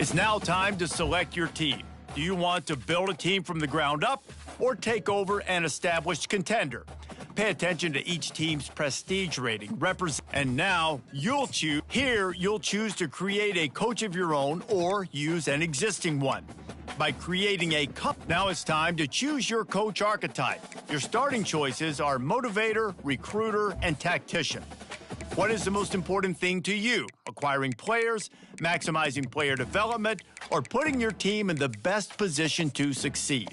It's now time to select your team. Do you want to build a team from the ground up or take over an established contender? Pay attention to each team's prestige rating, and now you'll choose. Here, you'll choose to create a coach of your own or use an existing one. By creating a now it's time to choose your coach archetype. Your starting choices are motivator, recruiter, and tactician. What is the most important thing to you? Acquiring players, maximizing player development, or putting your team in the best position to succeed?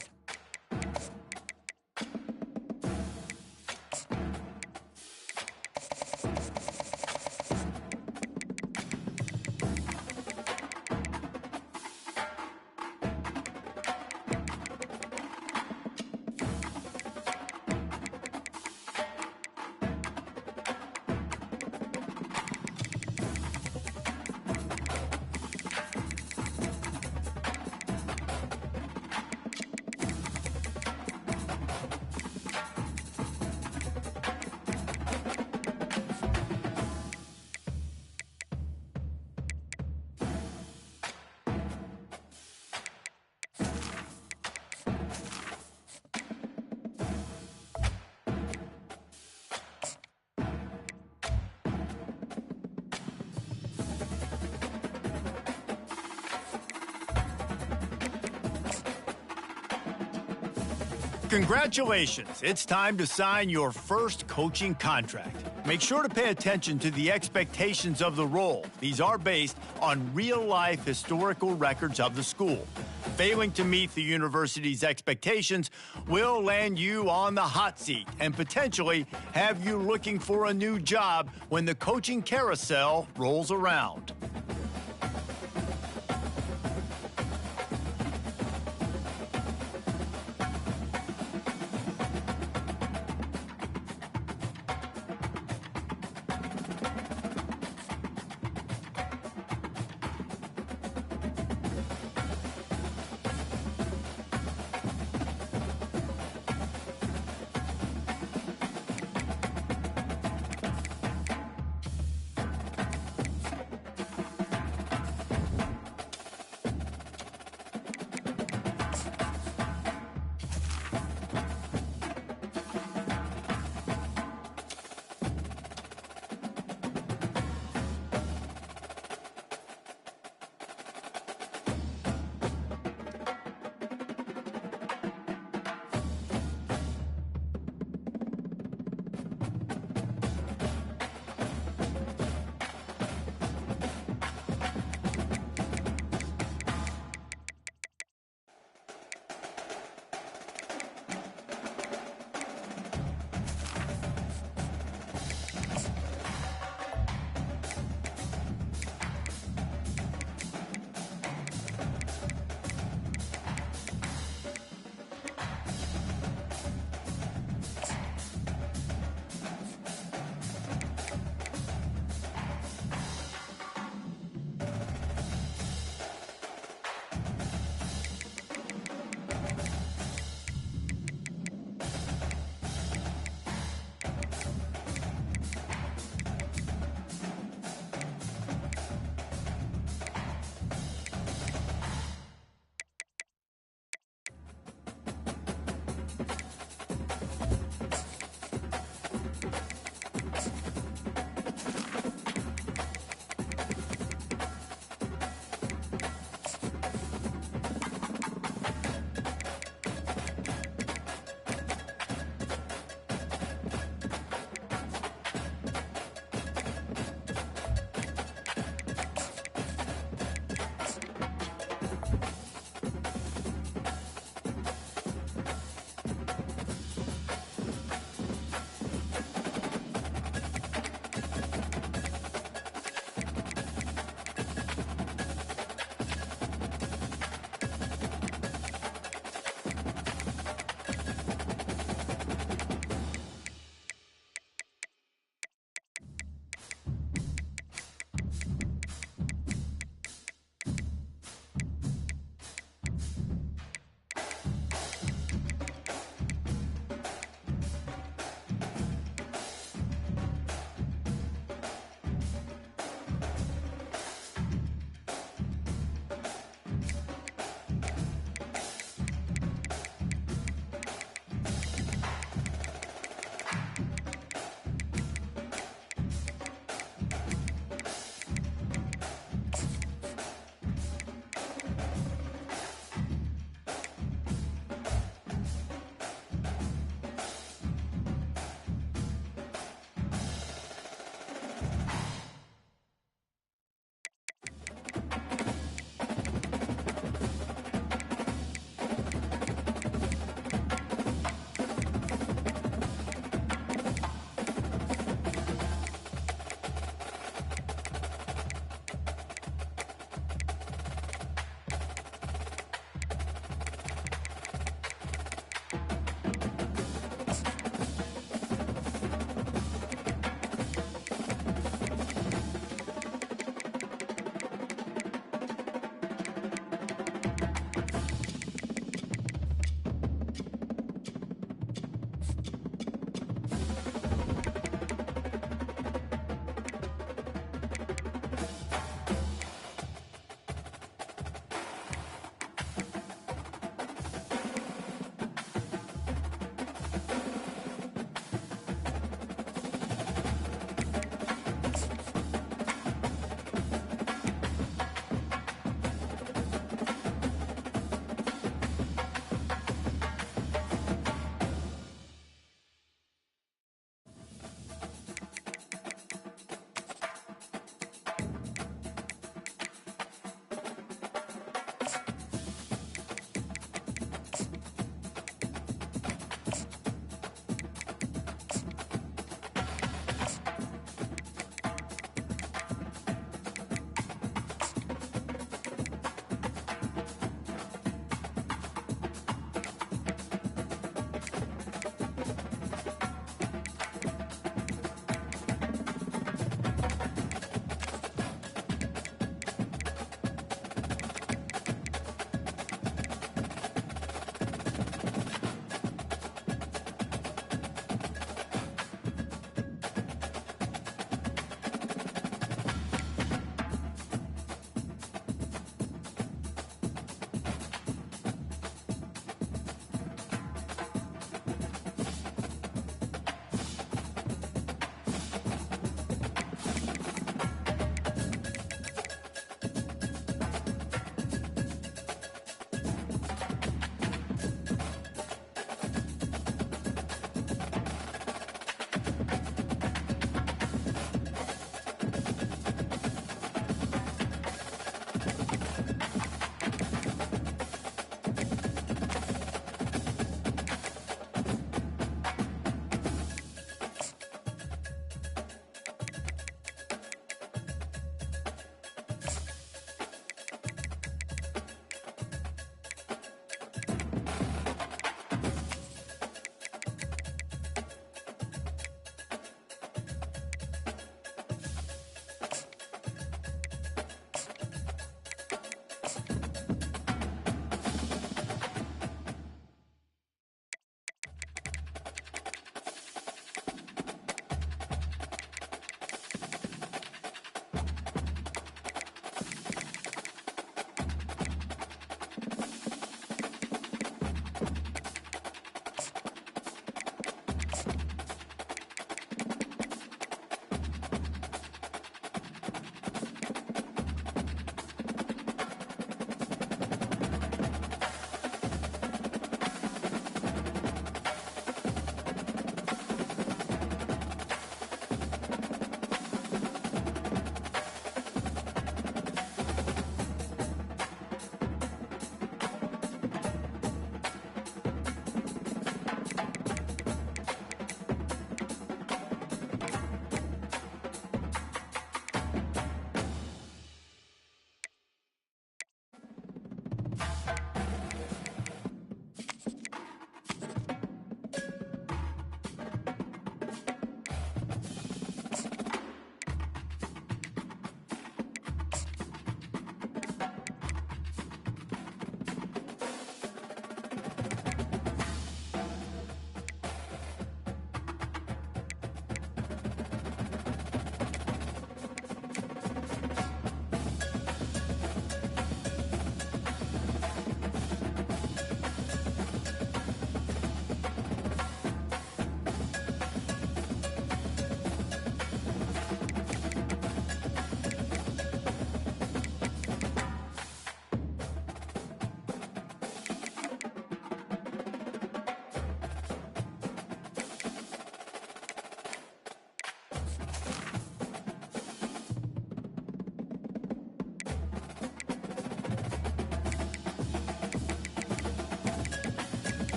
Congratulations, it's time to sign your first coaching contract. Make sure to pay attention to the expectations of the role. These are based on real-life historical records of the school. Failing to meet the university's expectations will land you on the hot seat and potentially have you looking for a new job when the coaching carousel rolls around.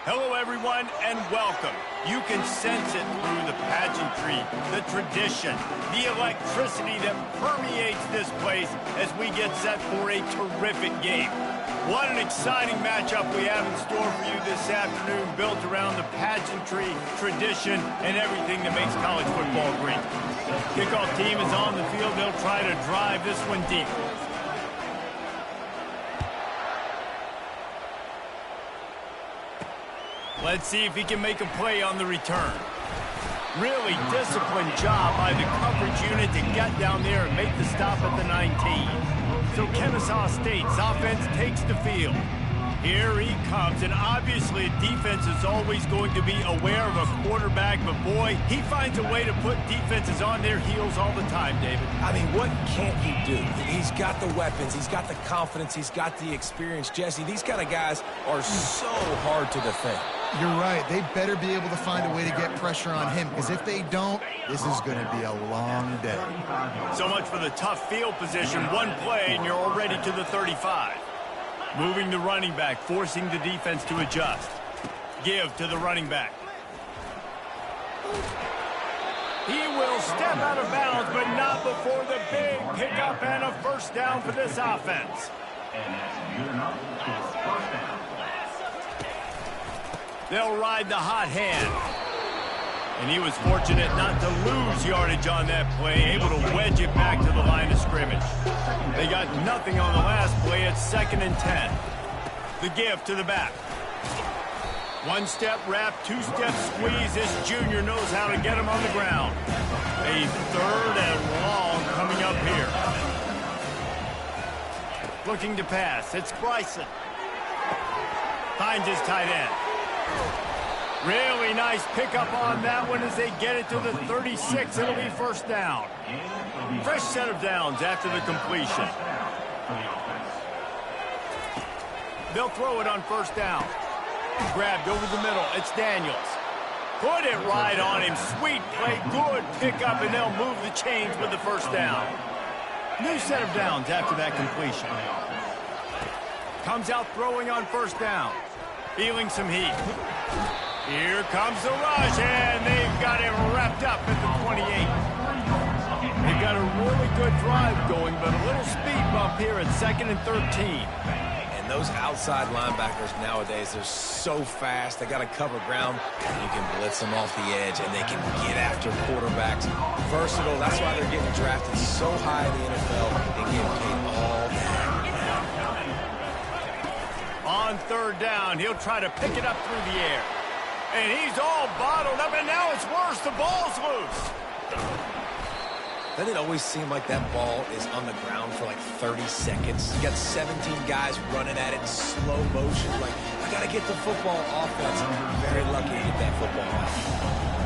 Hello, everyone, and welcome. You can sense it through the pageantry, the tradition, the electricity that permeates this place as we get set for a terrific game. What an exciting matchup we have in store for you this afternoon, built around the pageantry, tradition, and everything that makes college football great. Kickoff team is on the field. They'll try to drive this one deep. Let's see if he can make a play on the return. Really disciplined job by the coverage unit to get down there and make the stop at the 19. So Kennesaw State's offense takes the field. Here he comes, and obviously defense is always going to be aware of a quarterback, but boy, he finds a way to put defenses on their heels all the time, David. I mean, what can't he do? He's got the weapons, he's got the confidence, he's got the experience. Jesse, these kind of guys are so hard to defend. You're right. They better be able to find a way to get pressure on him, because if they don't, this is going to be a long day. So much for the tough field position. One play, and you're already to the 35. Moving the running back, forcing the defense to adjust. Give to the running back. He will step out of bounds, but not before the big pickup and a first down for this offense. They'll ride the hot hand. And he was fortunate not to lose yardage on that play, able to wedge it back to the line of scrimmage. They got nothing on the last play. It's 2nd and 10. The give to the back. One-step wrap, two-step squeeze. This junior knows how to get him on the ground. A 3rd and long coming up here. Looking to pass. It's Bryson. Finds his tight end. Really nice pickup on that one as they get it to the 36. It'll be first down. Fresh set of downs after the completion. They'll throw it on first down. Grabbed over the middle. It's Daniels. Put it right on him. Sweet play. Good pickup, and they'll move the chains with the first down. New set of downs after that completion. Comes out throwing on first down. Feeling some heat. Here comes the rush, and they've got him wrapped up at the 28. They've got a really good drive going, but a little speed bump here at 2nd and 13. And those outside linebackers nowadays, they're so fast. They got to cover ground, and you can blitz them off the edge, and they can get after quarterbacks. Versatile. That's why they're getting drafted so high in the NFL and getting paid all day. On 3rd down, he'll try to pick it up through the air. And he's all bottled up, and now it's worse. The ball's loose. Doesn't it always seem like that ball is on the ground for like 30 seconds? You got 17 guys running at it in slow motion. Like, I got to get the football offense. I'm very lucky to get that football out.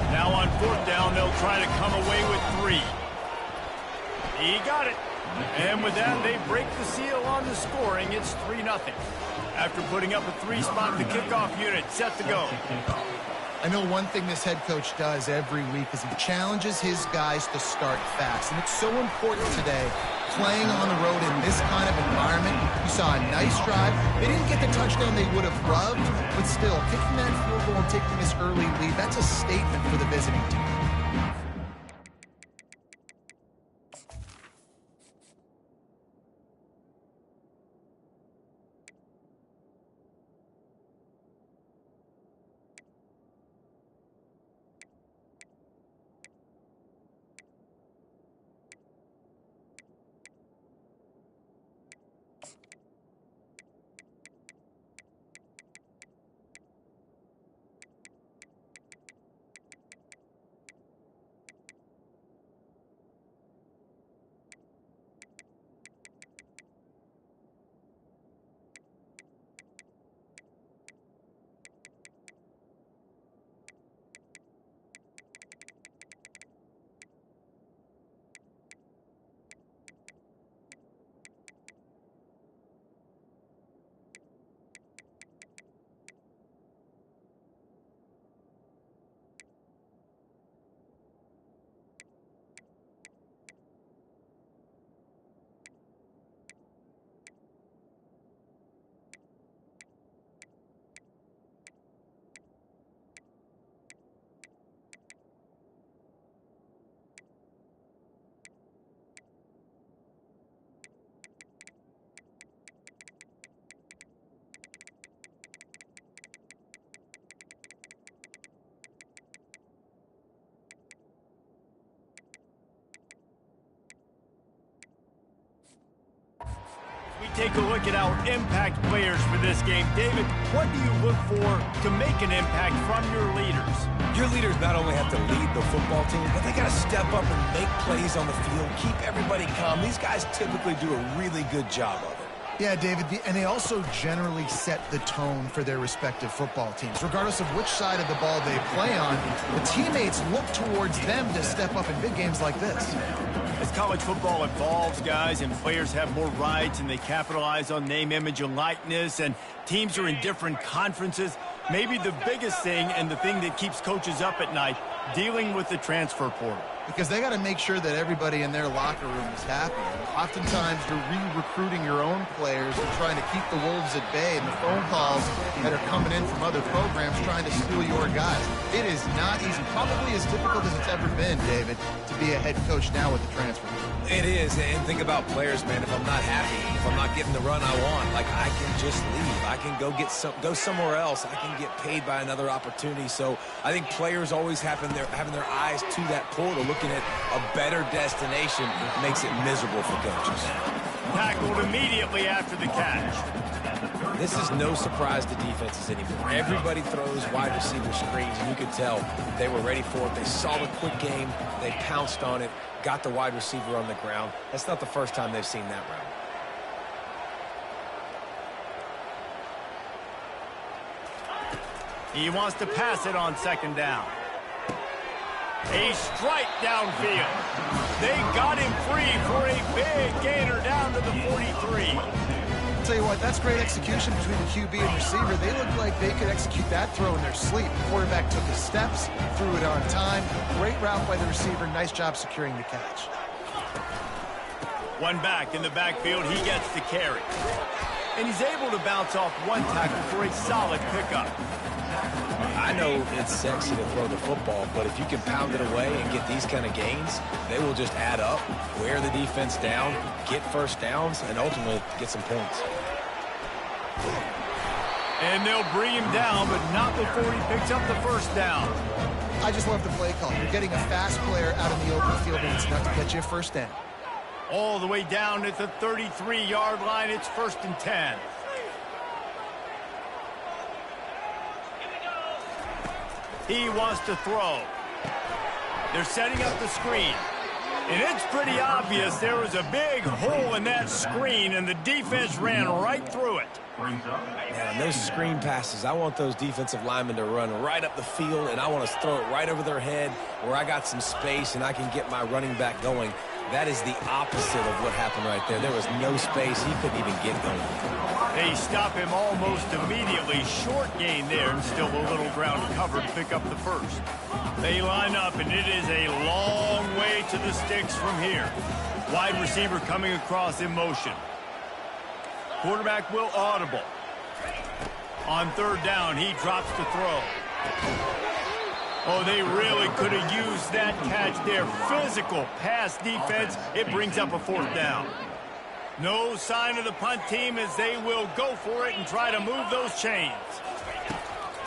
Now on 4th down, they'll try to come away with 3. He got it. And with that, they break the seal on the scoring. It's 3-0. After putting up a 3-spot, the kickoff unit set to go. I know one thing this head coach does every week is he challenges his guys to start fast. And it's so important today, playing on the road in this kind of environment. You saw a nice drive. They didn't get the touchdown they would have loved, but still, kicking that field goal and taking this early lead, that's a statement for the visiting team. take a look at our impact players for this game. David, what do you look for to make an impact from your leaders? Your leaders not only have to lead the football team, but they got to step up and make plays on the field, keep everybody calm. These guys typically do a really good job of it. Yeah, David, and they also generally set the tone for their respective football teams. Regardless of which side of the ball they play on, the teammates look towards them to step up in big games like this. As college football evolves, guys, and players have more rights and they capitalize on name, image, and likeness, and teams are in different conferences, maybe the biggest thing and the thing that keeps coaches up at night, dealing with the transfer portal. Because they got to make sure that everybody in their locker room is happy. Oftentimes, you're re-recruiting your own players and trying to keep the wolves at bay, and the phone calls that are coming in from other programs trying to steal your guys. It is not easy. Probably as difficult as it's ever been, David, to be a head coach now with the transfer. It is, and think about players, man. If I'm not happy, if I'm not getting the run I want, like, I can just leave. I can go somewhere else. I can get paid by another opportunity. So I think players always having their eyes to that portal, looking at a better destination, makes it miserable for coaches. Tackled immediately after the catch. This is no surprise to defenses anymore. Everybody throws wide receiver screens, and you could tell they were ready for it. They saw the quick game. They pounced on it, got the wide receiver on the ground. That's not the first time they've seen that route. He wants to pass it on second down. A strike downfield. They got him free for a big gainer down to the 43. Tell you what, that's great execution between the QB and receiver. They looked like they could execute that throw in their sleep. The quarterback took his steps, threw it on time. Great route by the receiver. Nice job securing the catch. One back in the backfield. He gets the carry. And he's able to bounce off one tackle for a solid pickup. I know it's sexy to throw the football, but if you can pound it away and get these kind of gains, they will just add up, wear the defense down, get first downs, and ultimately get some points. And they'll bring him down, but not before he picks up the first down. I just love the play call. You're getting a fast player out in the open field, and it's enough to get you a first down. All the way down at the 33-yard line, it's 1st and 10. He wants to throw. They're setting up the screen. And it's pretty obvious there was a big hole in that screen, and the defense ran right through it. Man, those screen passes, I want those defensive linemen to run right up the field, and I want to throw it right over their head where I got some space and I can get my running back going. That is the opposite of what happened right there. There was no space. He couldn't even get going. They stop him almost immediately. Short gain there, and still a little ground cover to pick up the first. They line up, and it is a long way to the sticks from here. Wide receiver coming across in motion. Quarterback will audible. On third down, he drops to throw. Oh, they really could have used that catch there. Physical pass defense. It brings up a 4th down. No sign of the punt team as they will go for it and try to move those chains.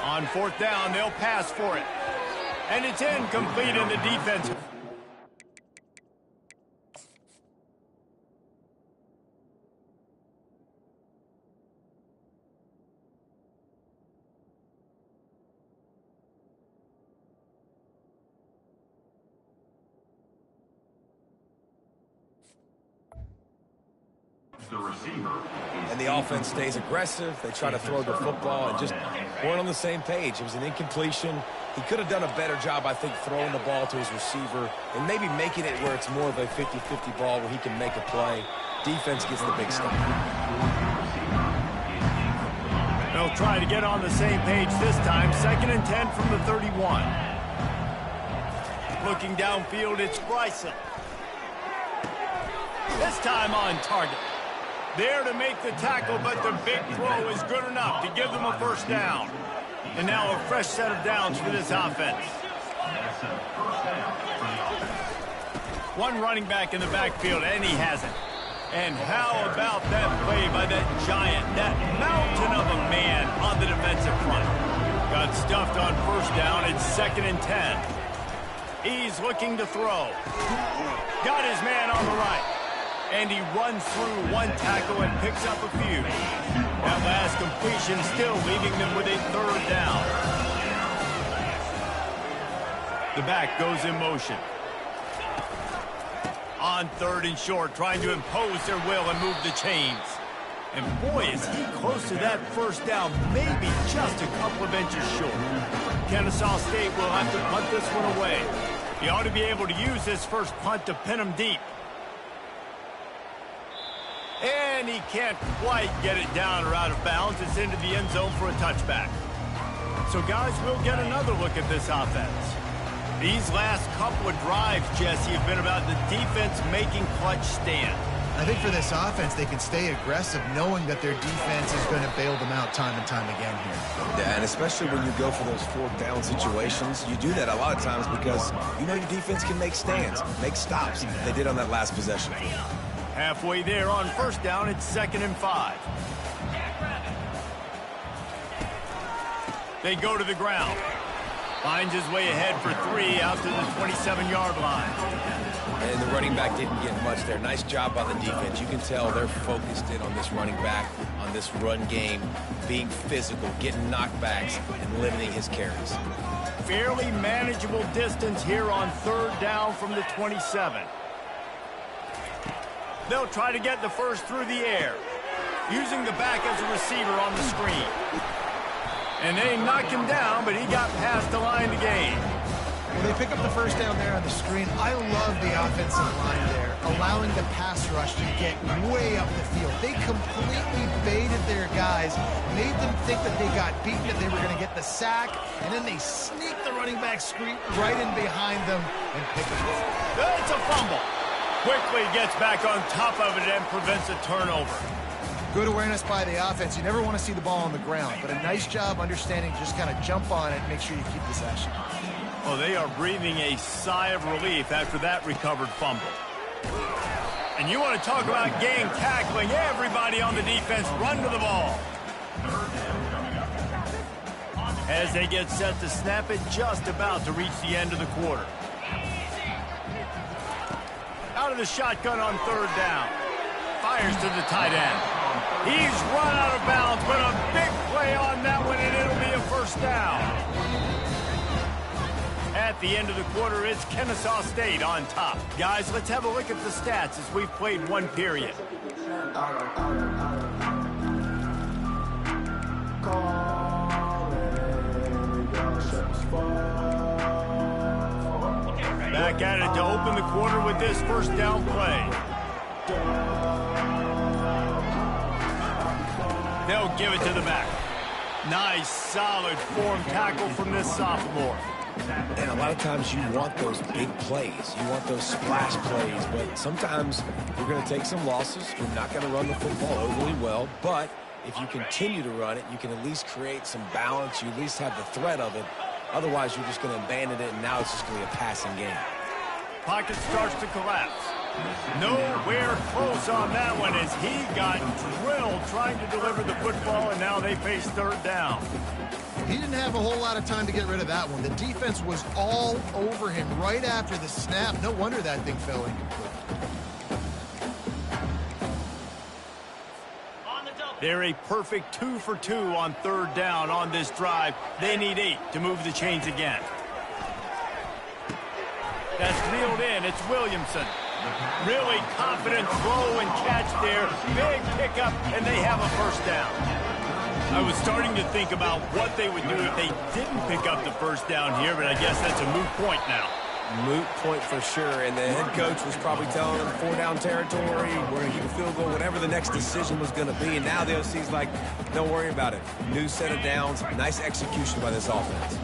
On 4th down, they'll pass for it. And it's incomplete in the defense. And the offense stays aggressive. They try to throw the football and just weren't on the same page. It was an incompletion. He could have done a better job, I think, throwing the ball to his receiver and maybe making it where it's more of a 50-50 ball where he can make a play. Defense gets the big stop. They'll try to get on the same page this time. 2nd and 10 from the 31. Looking downfield, it's Bryson. This time on target. There to make the tackle, but the big throw is good enough to give them a 1st down. And now a fresh set of downs for this offense. One running back in the backfield, and he has it. And how about that play by that giant, that mountain of a man on the defensive front? Got stuffed on 1st down. It's 2nd and 10. He's looking to throw. Got his man on the right. And he runs through one tackle and picks up a few. That last completion still leaving them with a third down. The back goes in motion. On third and short, trying to impose their will and move the chains. And boy, is he close to that first down, maybe just a couple of inches short. Kennesaw State will have to punt this one away. He ought to be able to use this first punt to pin him deep. And he can't quite get it down or out of bounds. It's into the end zone for a touchback. So, guys, we'll get another look at this offense. These last couple of drives, Jesse, have been about the defense making clutch stand. I think for this offense, they can stay aggressive knowing that their defense is going to bail them out time and time again here. Yeah, and especially when you go for those fourth down situations, you do that a lot of times because you know your defense can make stands, make stops. They did on that last possession. Halfway there on first down, it's 2nd and 5. They go to the ground. Finds his way ahead for 3 out to the 27-yard line. And the running back didn't get much there. Nice job by the defense. You can tell they're focused in on this running back, on this run game, being physical, getting knockbacks, and limiting his carries. Fairly manageable distance here on third down from the 27. They'll try to get the first through the air, using the back as a receiver on the screen. And they knocked him down, but he got past the line to gain. Well, they pick up the first down there on the screen. I love the offensive line there, allowing the pass rush to get way up the field. They completely baited their guys, made them think that they got beaten, that they were going to get the sack, and then they sneaked the running back screen right in behind them and pick it up. It's a fumble. Quickly gets back on top of it and prevents a turnover. Good awareness by the offense. You never want to see the ball on the ground, but a nice job understanding just kind of jump on it and make sure you keep possession. Oh, they are breathing a sigh of relief after that recovered fumble. And you want to talk about gang tackling. Everybody on the defense run to the ball. As they get set to snap it, just about to reach the end of the quarter. Out of the shotgun on third down. Fires to the tight end. He's run out of bounds, but a big play on that one, and it'll be a first down. At the end of the quarter, it's Kennesaw State on top. Guys, let's have a look at the stats as we've played one period. Back at it to open the quarter with this first down play. They'll give it to the back. Nice, solid form tackle from this sophomore. And a lot of times you want those big plays. You want those splash plays. But sometimes you're going to take some losses. You're not going to run the football overly well. But if you continue to run it, you can at least create some balance. You at least have the threat of it. Otherwise, you're just going to abandon it, and now it's just going to be a passing game. Pocket starts to collapse. Nowhere close on that one as he got drilled trying to deliver the football, and now they face third down. He didn't have a whole lot of time to get rid of that one. The defense was all over him right after the snap. No wonder that thing fell incomplete. They're a perfect 2 for 2 on third down on this drive. They need 8 to move the chains again. That's reeled in. It's Williamson. Really confident throw and catch there. Big pickup, and they have a first down. I was starting to think about what they would do if they didn't pick up the first down here, but I guess that's a moot point now. Moot point for sure, and the head coach was probably telling them 4-down territory, we're going to keep a field goal, whatever the next decision was going to be, and now the OC's like, don't worry about it. New set of downs, nice execution by this offense.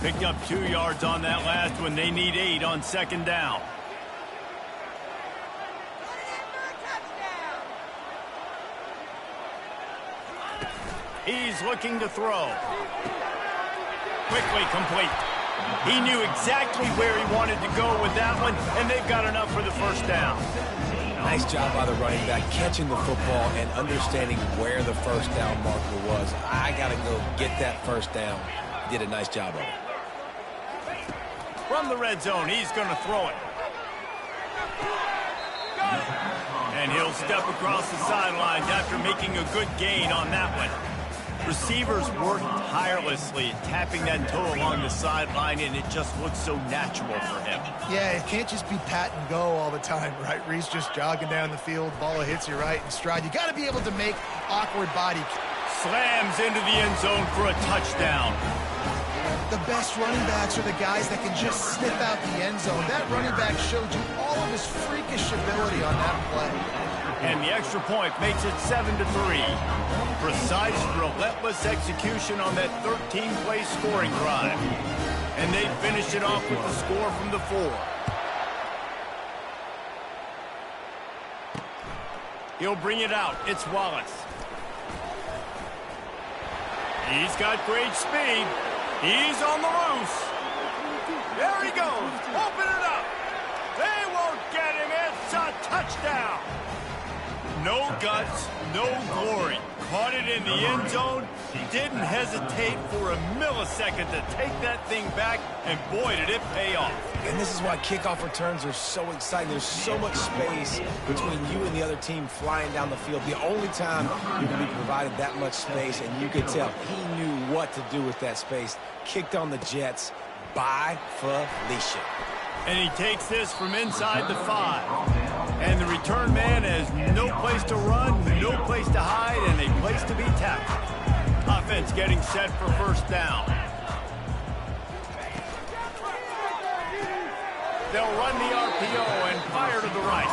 Picked up 2 yards on that last one. They need 8 on second down. He's looking to throw. Quickly complete. He knew exactly where he wanted to go with that one, and they've got enough for the first down. Nice job by the running back, catching the football and understanding where the first down marker was. I got to go get that first down. Did a nice job of it. From the red zone, he's going to throw it. And he'll step across the sidelines after making a good gain on that one. Receivers work tirelessly at tapping that toe along the sideline, and it just looks so natural for him. Yeah, it can't just be pat and go all the time, right? Reese just jogging down the field, ball hits you right in stride. You got to be able to make awkward body. Slams into the end zone for a touchdown. The best running backs are the guys that can just sniff out the end zone. That running back showed you all of his freakish ability on that play. And the extra point makes it 7-3. Precise, relentless execution on that 13-play scoring drive. And they finish it off with the score from the 4. He'll bring it out. It's Wallace. He's got great speed. He's on the loose. There he goes. Open it up. They won't get him. It's a touchdown. No guts, no glory. Caught it in the end zone. Didn't hesitate for a millisecond to take that thing back, and boy, did it pay off. And this is why kickoff returns are so exciting. There's so much space between you and the other team flying down the field. The only time you can be provided that much space, and you could tell he knew what to do with that space. Kicked on the Jets by Felicia. And he takes this from inside the 5. And the return man has no place to run, no place to hide, and a place to be tackled. Offense getting set for first down. They'll run the RPO and fire to the right.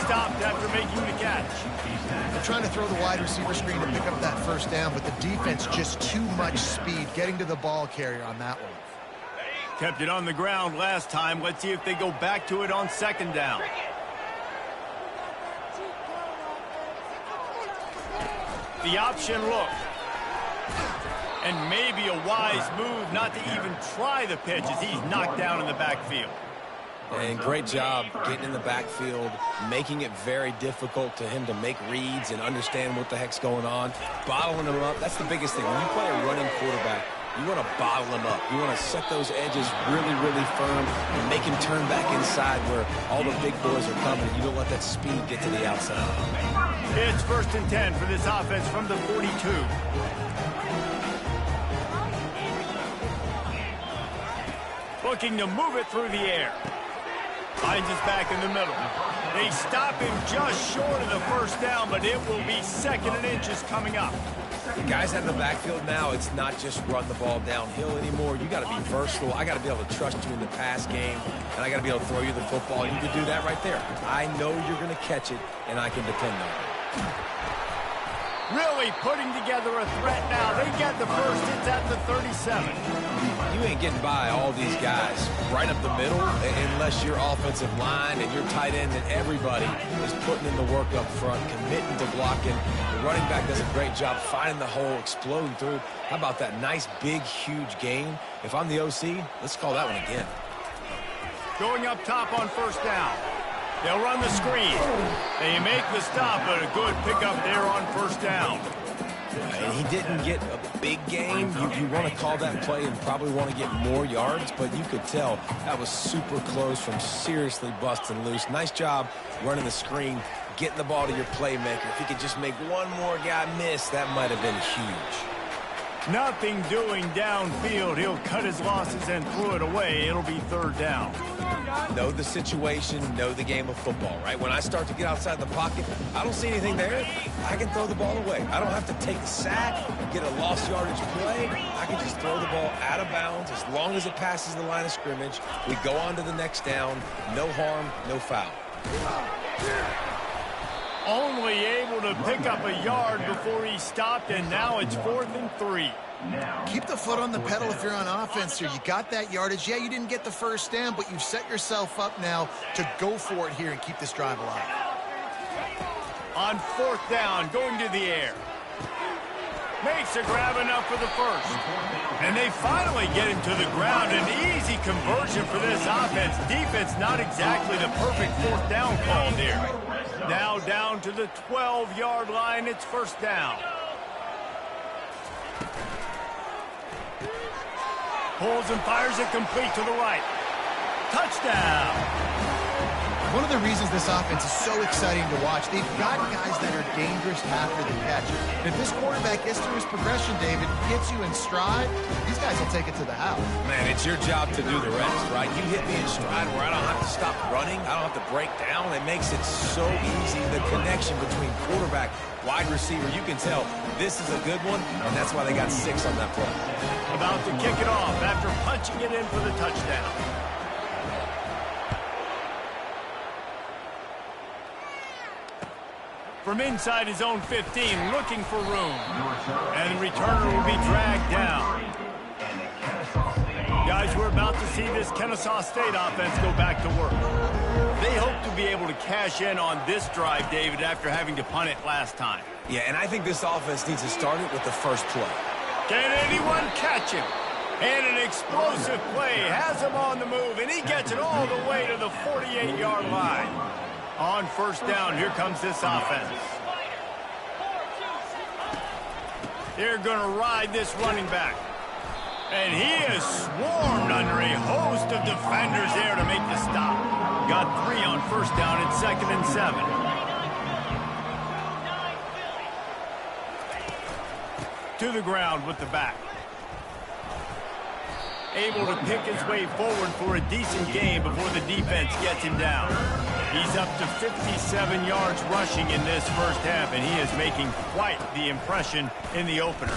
Stopped after making the catch. They're trying to throw the wide receiver screen to pick up that first down, but the defense just too much speed getting to the ball carrier on that one. Kept it on the ground last time. Let's see if they go back to it on second down. The option look. And maybe a wise move not to even try the pitch as he's knocked down in the backfield. And great job getting in the backfield, making it very difficult to him to make reads and understand what the heck's going on. Bottling him up, that's the biggest thing. When you play a running quarterback, you want to bottle him up. You want to set those edges really, really firm and make him turn back inside where all the big boys are coming. You don't let that speed get to the outside. It's 1st and 10 for this offense from the 42. Looking to move it through the air. Finds us back in the middle. They stop him just short of the first down, but it will be 2nd and inches coming up. Guys out in the backfield now, it's not just run the ball downhill anymore. You got to be versatile. I got to be able to trust you in the pass game, and I got to be able to throw you the football. You can do that right there. I know you're going to catch it, and I can depend on it. Really putting together a threat now. They get the first. It's at the 37. You ain't getting by all these guys right up the middle unless your offensive line and your tight end and everybody is putting in the work up front, committing to blocking. The running back does a great job finding the hole, exploding through. How about that nice, big, huge gain? If I'm the OC, let's call that one again. Going up top on first down. They'll run the screen. They make the stop, but a good pickup there on first down. And he didn't get a big gain. You want to call that play and probably want to get more yards, but you could tell that was super close from seriously busting loose. Nice job running the screen, getting the ball to your playmaker. If he could just make one more guy miss, that might have been huge. Nothing doing downfield. He'll cut his losses and throw it away. It'll be 3rd down. Know the situation, know the game of football, right? When I start to get outside the pocket, I don't see anything there. I can throw the ball away. I don't have to take a sack, get a lost yardage play. I can just throw the ball out of bounds as long as it passes the line of scrimmage. We go on to the next down. No harm, no foul. Only able to pick up a yard before he stopped, and now it's 4th and 3. Keep the foot on the pedal if you're on offense here. You got that yardage. Yeah, you didn't get the first down, but you've set yourself up now to go for it here and keep this drive alive. On 4th down, going to the air. Makes a grab enough for the first. And they finally get him to the ground. An easy conversion for this offense. Defense not exactly the perfect 4th down call there. Now down to the 12-yard line. It's first down. Pulls and fires it complete to the right. Touchdown. One of the reasons this offense is so exciting to watch, they've got guys that are dangerous after the catch. And if this quarterback gets through his progression, David, gets you in stride, these guys will take it to the house. Man, it's your job to do the rest, right? You hit me in stride where I don't have to stop running. I don't have to break down. It makes it so easy. The connection between quarterback, wide receiver, you can tell this is a good one, and that's why they got 6 on that play. About to kick it off after punching it in for the touchdown. From inside his own 15, looking for room. And the returner will be dragged down. Guys, we're about to see this Kennesaw State offense go back to work. They hope to be able to cash in on this drive, David, after having to punt it last time. Yeah, and I think this offense needs to start it with the first play. Can anyone catch him? And an explosive play has him on the move, and he gets it all the way to the 48-yard line. On first down, here comes this offense. They're going to ride this running back. And he is swarmed under a host of defenders there to make the stop. Got 3 on first down and 2nd and 7. To the ground with the back. Able to pick his way forward for a decent game before the defense gets him down. He's up to 57 yards rushing in this first half, and he is making quite the impression in the opener.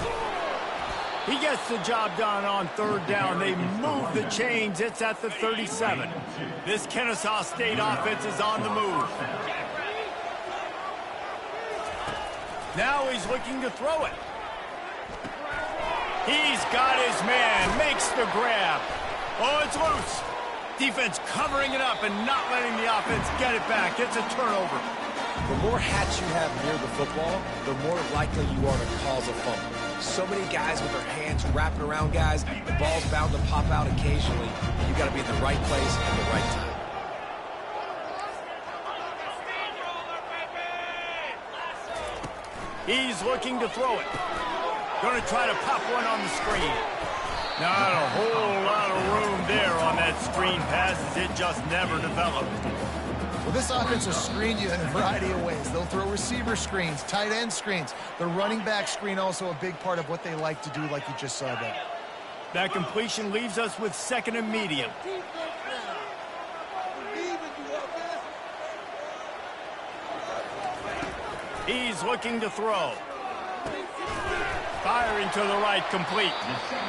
He gets the job done on third down. They move the chains. It's at the 37. This Kennesaw State offense is on the move. Now he's looking to throw it. He's got his man, makes the grab. Oh, it's loose. Defense covering it up and not letting the offense get it back. It's a turnover. The more hats you have near the football, the more likely you are to cause a fumble. So many guys with their hands wrapping around guys, the ball's bound to pop out occasionally. You got to be in the right place at the right time. He's looking to throw it. Going to try to pop one on the screen. Not a whole lot of room there on that screen pass as it just never developed. Well, this offense will screen you in a variety of ways. They'll throw receiver screens, tight end screens. The running back screen also a big part of what they like to do, like you just saw there. That completion leaves us with 2nd and medium. He's looking to throw. Firing to the right, complete.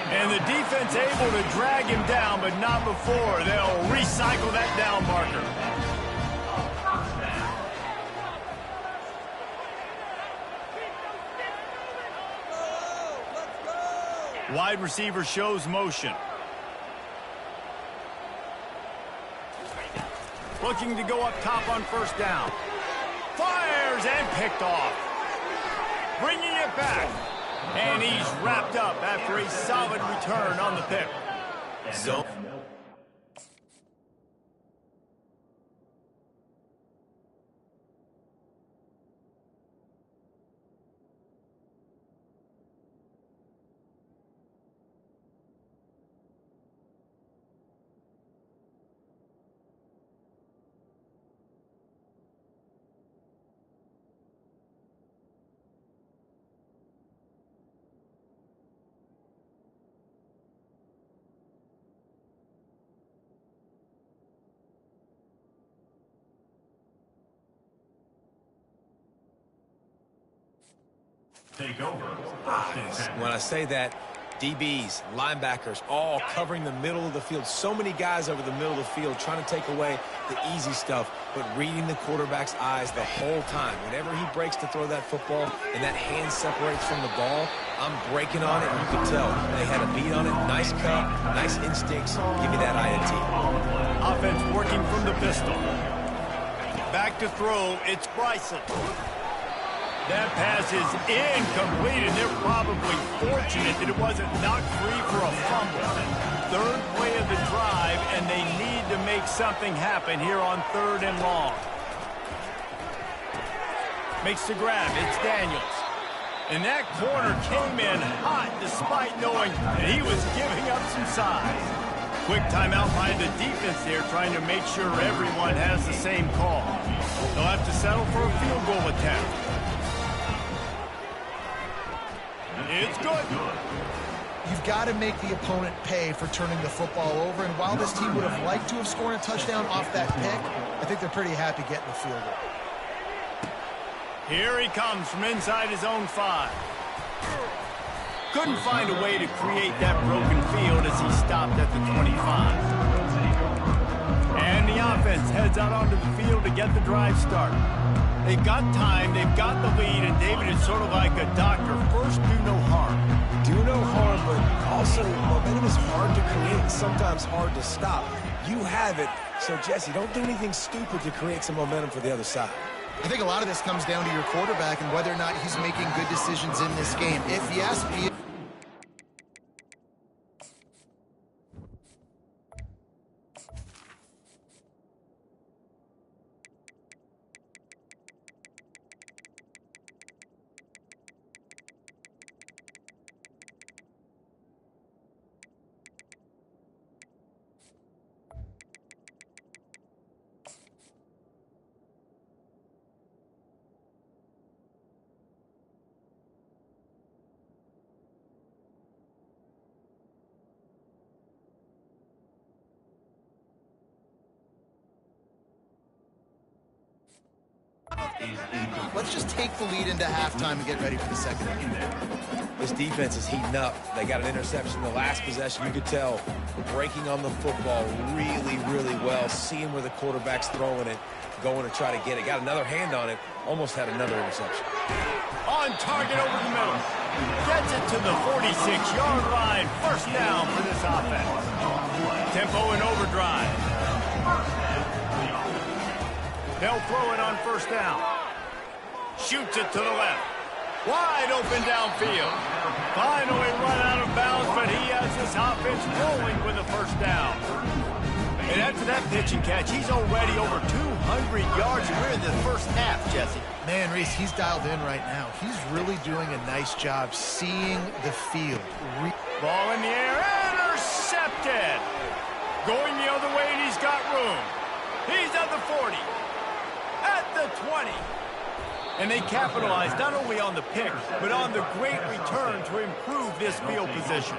And the defense able to drag him down, but not before. They'll recycle that down marker. Wide receiver shows motion. Looking to go up top on first down. Fires and picked off. Bringing it back. And he's wrapped up after a solid return on the pick. So take over. When I say that, DBs, linebackers, all covering the middle of the field. So many guys over the middle of the field trying to take away the easy stuff, but reading the quarterback's eyes the whole time. Whenever he breaks to throw that football and that hand separates from the ball, I'm breaking on it, and you can tell. They had a beat on it. Nice cut, nice instincts. Give me that eye to T. Offense working from the pistol. Back to throw, it's Bryson. That pass is incomplete, and they're probably fortunate that it wasn't knocked free for a fumble. Third play of the drive, and they need to make something happen here on 3rd and long. Makes the grab. It's Daniels. And that corner came in hot despite knowing that he was giving up some size. quick timeout by the defense there, trying to make sure everyone has the same call. They'll have to settle for a field goal attempt. It's good. You've got to make the opponent pay for turning the football over, and while this team would have liked to have scored a touchdown off that pick, I think they're pretty happy getting the field goal. Here he comes from inside his own 5. Couldn't find a way to create that broken field as he stopped at the 25. And the offense heads out onto the field to get the drive started. They've got time, they've got the lead, and David is sort of like a doctor. First, do no harm. Do no harm, but also momentum is hard to create, sometimes hard to stop. You have it, so Jesse, don't do anything stupid to create some momentum for the other side. I think a lot of this comes down to your quarterback and whether or not he's making good decisions in this game. If yes, let's just take the lead into halftime and get ready for the second half. This defense is heating up. They got an interception in the last possession. You could tell breaking on the football really, really well, seeing where the quarterback's throwing it, going to try to get it. Got another hand on it, almost had another interception. On target over the middle. Gets it to the 46-yard line. First down for this offense. Tempo and overdrive. They'll throw it on first down. Shoots it to the left. Wide open downfield. Finally run out of bounds, but he has this offense rolling with a first down. And after that pitch and catch, he's already over 200 yards. We're in the first half, Jesse. Man, Reese, he's dialed in right now. He's really doing a nice job seeing the field. Ball in the air, intercepted. Going the other way, and he's got room. He's at the 40, at the 20. And they capitalized not only on the pick, but on the great return to improve this field position.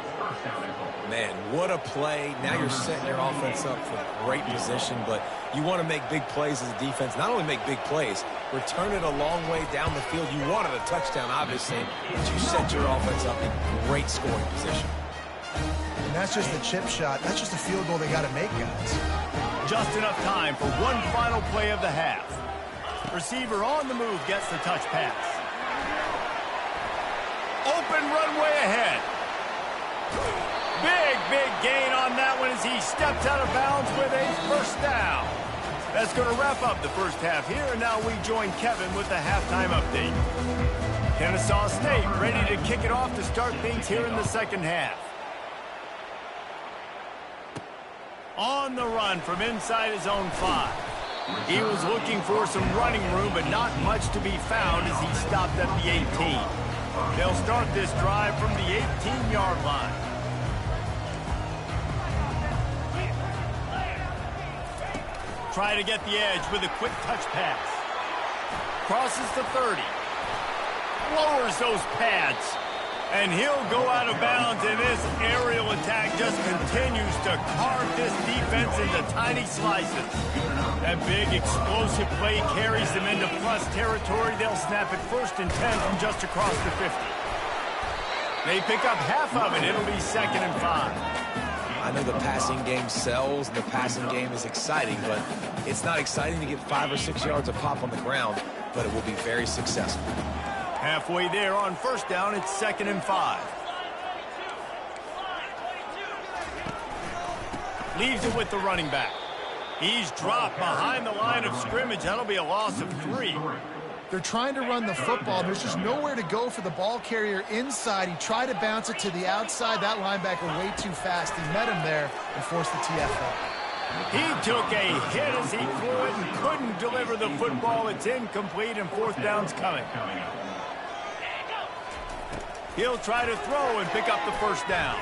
Man, what a play. Now you're setting your offense up for great position, but you want to make big plays as a defense. Not only make big plays, return it a long way down the field. You wanted a touchdown, obviously, but you set your offense up in great scoring position. And that's just a chip shot. That's just a field goal they got to make, guys. Just enough time for one final play of the half. Receiver on the move gets the touch pass. Open runway ahead. Big gain on that one as he steps out of bounds with a first down. That's going to wrap up the first half here, and now we join Kevin with the halftime update. Kennesaw State ready to kick it off to start things here in the second half. On the run from inside his own 5. He was looking for some running room, but not much to be found as he stopped at the 18. They'll start this drive from the 18-yard line. Try to get the edge with a quick touch pass. Crosses the 30. Lowers those pads. And he'll go out of bounds, and this aerial attack just continues to carve this defense into tiny slices. That big explosive play carries them into plus territory. They'll snap it 1st and 10 from just across the 50. They pick up half of it. It'll be 2nd and 5. I know the passing game sells and the passing game is exciting, but it's not exciting to get 5 or 6 yards of pop on the ground, but it will be very successful. Halfway there on first down, it's 2nd and 5. Leaves it with the running back. He's dropped behind the line of scrimmage. That'll be a loss of 3. They're trying to run the football. There's just nowhere to go for the ball carrier inside. He tried to bounce it to the outside. That linebacker way too fast. He met him there and forced the TFL. He took a hit as he threw it and couldn't deliver the football. It's incomplete, and 4th down's coming. He'll try to throw and pick up the first down.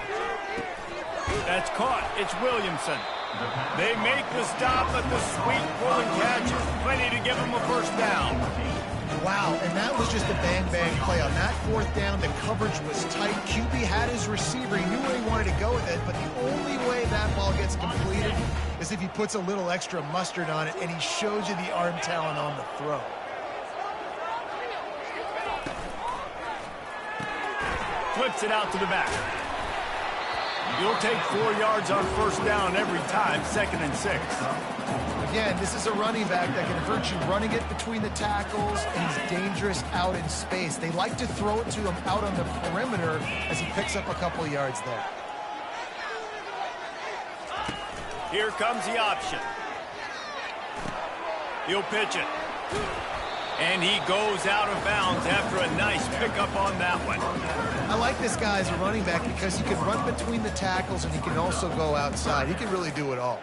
That's caught. It's Williamson. They make the stop, but the sweet throwing catch is plenty to give them a first down. Wow, and that was just a bang-bang play. On that fourth down, the coverage was tight. QB had his receiver. He knew where he wanted to go with it, but the only way that ball gets completed is if he puts a little extra mustard on it, and he shows you the arm talent on the throw. Flips it out to the back. You'll take 4 yards on first down every time, 2nd and 6. Again, this is a running back that can hurt you running it between the tackles, and he's dangerous out in space. They like to throw it to him out on the perimeter as he picks up a couple of yards there. Here comes the option. He'll pitch it. And he goes out of bounds after a nice pickup on that one. I like this guy as a running back because he can run between the tackles and he can also go outside. He can really do it all.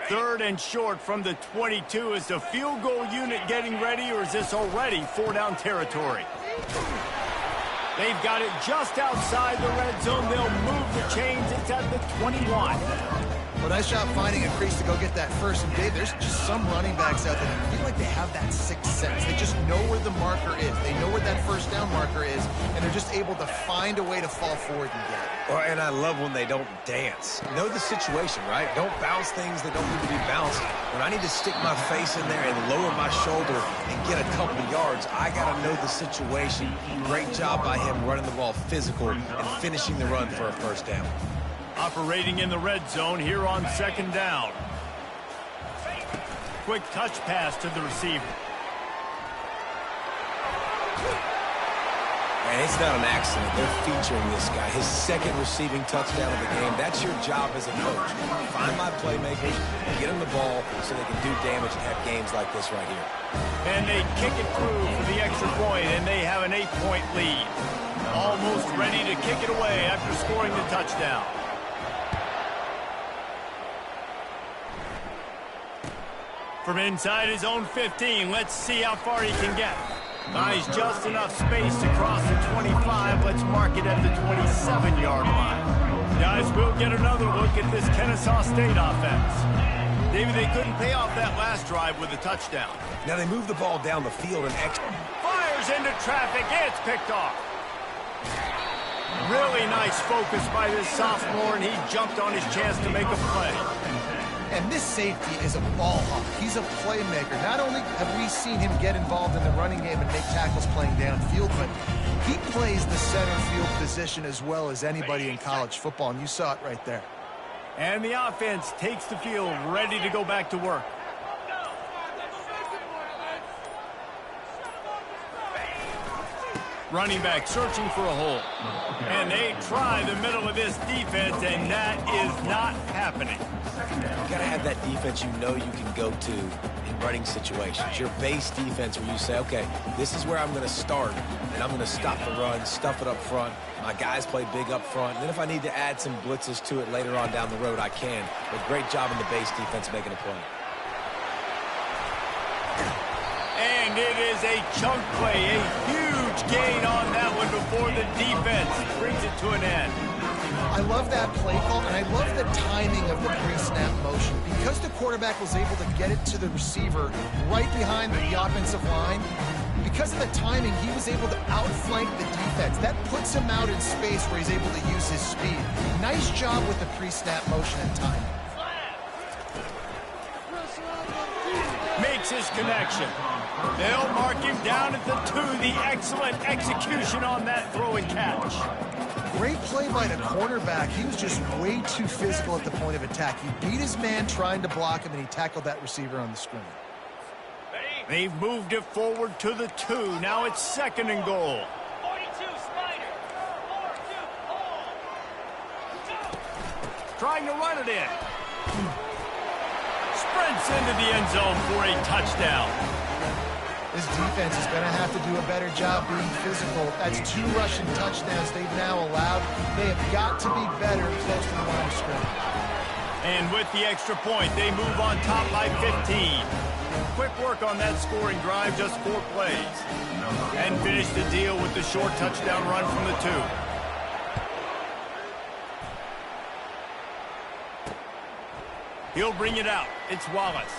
Third and short from the 22. Is the field goal unit getting ready, or is this already 4-down territory? They've got it just outside the red zone. They'll move the chains. It's at the 21. Well, nice job finding a crease to go get that first. And Dave, there's just some running backs out there that feel like they have that sixth sense. They just know where the marker is. They know where that first down marker is, and they're just able to find a way to fall forward and get it. Well, and I love when they don't dance. Know the situation, right? Don't bounce things that don't need to be bounced. When I need to stick my face in there and lower my shoulder and get a couple of yards, I got to know the situation. Great job by him running the ball physical and finishing the run for a first down. Operating in the red zone here on 2nd down. Quick touch pass to the receiver. And it's not an accident. They're featuring this guy. His 2nd receiving touchdown of the game. That's your job as a coach. Find my playmakers, get them the ball so they can do damage and have games like this right here. And they kick it through for the extra point, and they have an 8-point lead. Almost ready to kick it away after scoring the touchdown. From inside his own 15, let's see how far he can get. Buys just enough space to cross the 25. Let's mark it at the 27-yard line. Guys, we'll get another look at this Kennesaw State offense. David, they couldn't pay off that last drive with a touchdown. Now they move the ball down the field and fires into traffic. It's picked off. Really nice focus by this sophomore, and he jumped on his chance to make a play. And this safety is a ball hawk. He's a playmaker. Not only have we seen him get involved in the running game and make tackles playing downfield, but he plays the center field position as well as anybody in college football, and you saw it right there. And the offense takes the field, ready to go back to work. Running back searching for a hole. And they try the middle of this defense, and that is not happening. You got to have that defense you know you can go to in running situations. Your base defense where you say, okay, this is where I'm going to start, and I'm going to stop the run, stuff it up front. My guys play big up front. And then if I need to add some blitzes to it later on down the road, I can. But great job in the base defense making a play. And it is a chunk play, a huge gain on that one before the defense brings it to an end. I love that play call, and I love the timing of the pre-snap motion. Because the quarterback was able to get it to the receiver right behind the offensive line, because of the timing, he was able to outflank the defense. That puts him out in space where he's able to use his speed. Nice job with the pre-snap motion and timing. Makes his connection. They'll mark him down at the 2. The excellent execution on that throw and catch. Great play by the cornerback. He was just way too physical at the point of attack. He beat his man trying to block him, and he tackled that receiver on the screen. They've moved it forward to the 2. Now it's 2nd and goal. 42, Spider. 4-2, Trying to run it in. Sprints into the end zone for a touchdown. This defense is going to have to do a better job being physical. That's 2 rushing touchdowns they've now allowed. They have got to be better close to the line of scrimmage. And with the extra point, they move on top by 15. Quick work on that scoring drive, just 4 plays. And finish the deal with the short touchdown run from the 2. He'll bring it out. It's Wallace.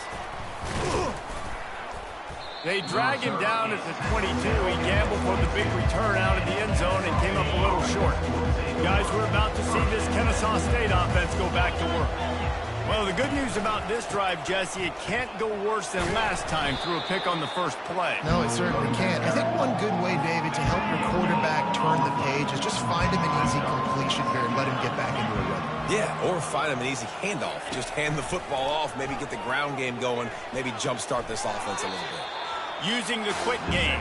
They drag him down at the 22. He gambled for the big return out of the end zone and came up a little short. Guys, we're about to see this Kennesaw State offense go back to work. Well, the good news about this drive, Jesse, it can't go worse than last time through a pick on the first play. No, it certainly can't. I think one good way, David, to help your quarterback turn the page is just find him an easy completion here and let him get back into a rhythm. Yeah, or find him an easy handoff. Just hand the football off, maybe get the ground game going, maybe jumpstart this offense a little bit. Using the quick game,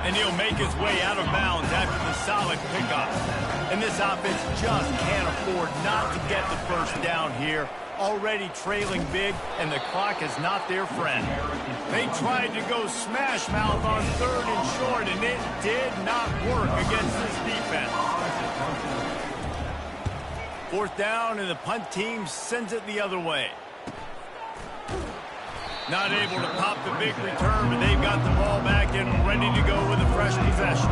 and he'll make his way out of bounds after the solid pickup. And this offense just can't afford not to get the first down here. Already trailing big, and the clock is not their friend. They tried to go smash mouth on 3rd and short, and it did not work against this defense. 4th down, and the punt team sends it the other way. Not able to pop the big return, but they've got the ball back and ready to go with a fresh possession.